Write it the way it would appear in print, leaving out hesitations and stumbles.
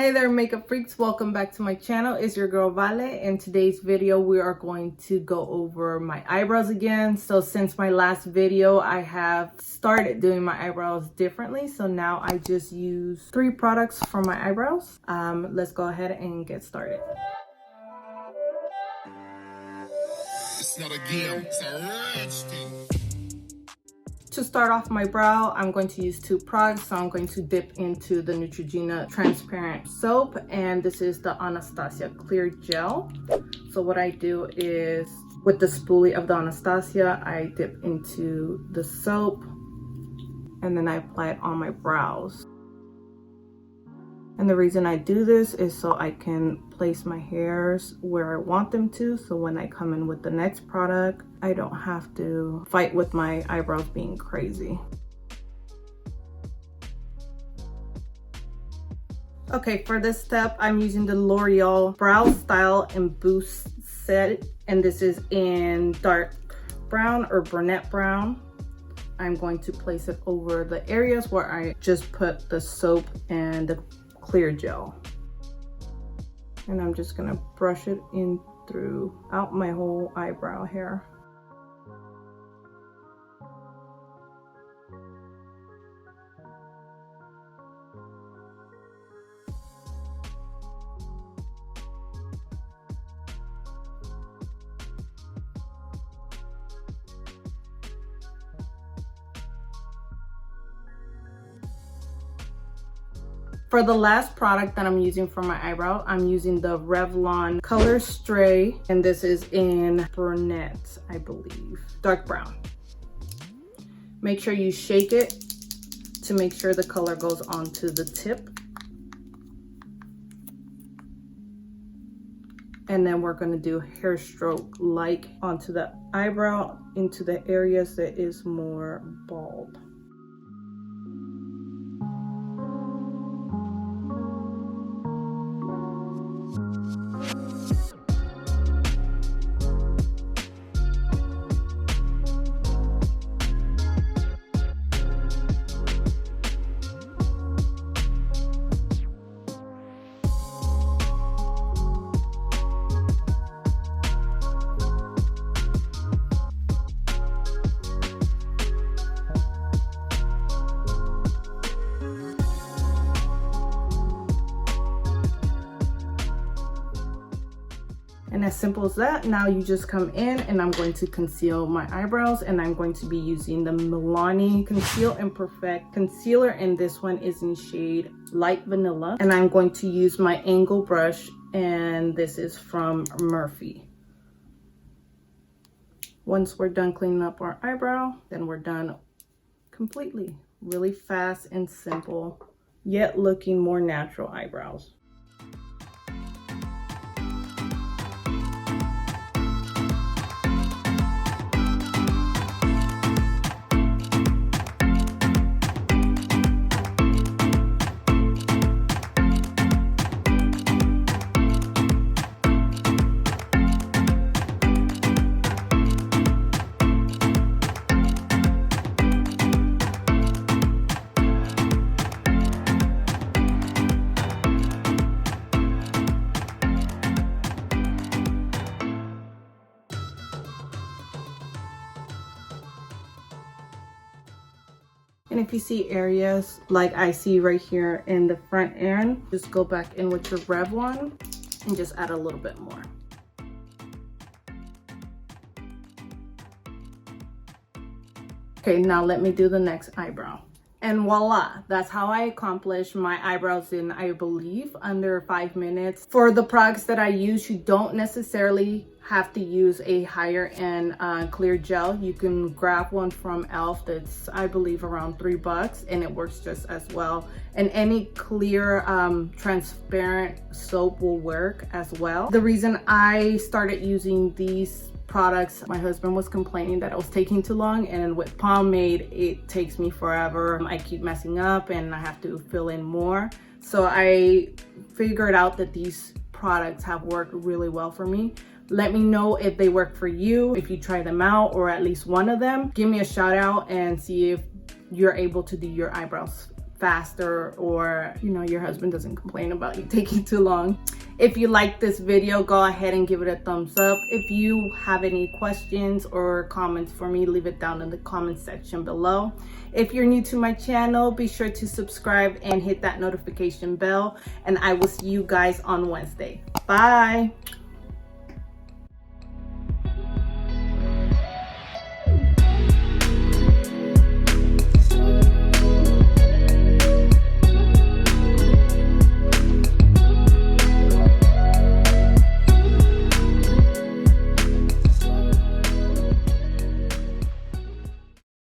Hey there, makeup freaks, welcome back to my channel. It's your girl Vale. In today's video we are going to go over my eyebrows again. So since my last video I have started doing my eyebrows differently, so now I just use 3 products for my eyebrows. Let's go ahead and get started. It's not a game, it's a rich thing. To start off my brow, I'm going to use 2 products. So I'm going to dip into the Neutrogena transparent soap, and this is the Anastasia clear gel. So what I do is, with the spoolie of the Anastasia, I dip into the soap and then I apply it on my brows. And the reason I do this is so I can place my hairs where I want them to, so when I come in with the next product, I don't have to fight with my eyebrows being crazy. Okay, for this step, I'm using the L'Oreal Brow Style and Boost Set, and this is in dark brown or brunette brown. I'm going to place it over the areas where I just put the soap and the clear gel, and I'm just gonna brush it in throughout my whole eyebrow hair. For the last product that I'm using for my eyebrow, I'm using the Revlon Colorstay, and this is in brunette, I believe, dark brown. Make sure you shake it to make sure the color goes onto the tip. And then we're gonna do hair stroke like onto the eyebrow into the areas that is more bald. And as simple as that, now you just come in and I'm going to conceal my eyebrows, and I'm going to be using the Milani Conceal and Perfect Concealer, and this one is in shade Light Vanilla. And I'm going to use my angle brush, and this is from Morphe. Once we're done cleaning up our eyebrow, then we're done completely. Really fast and simple, yet looking more natural eyebrows. And if you see areas like I see right here in the front end, just go back in with your Revlon and just add a little bit more. Okay, now let me do the next eyebrow. And voila, that's how I accomplished my eyebrows in, I believe, under 5 minutes. For the products that I use, you don't necessarily have to use a higher end clear gel. You can grab one from e.l.f. that's, I believe, around $3, and it works just as well. And any clear transparent soap will work as well. The reason I started using these products, my husband was complaining that it was taking too long, and with pomade it takes me forever. I keep messing up and I have to fill in more. So I figured out that these products have worked really well for me. Let me know if they work for you, if you try them out, or at least one of them. Give me a shout out and see if you're able to do your eyebrows faster, or you know, your husband doesn't complain about you taking too long. If you like this video, go ahead and give it a thumbs up. If you have any questions or comments for me, leave it down in the comment section below. If you're new to my channel, be sure to subscribe and hit that notification bell, and I will see you guys on Wednesday. Bye.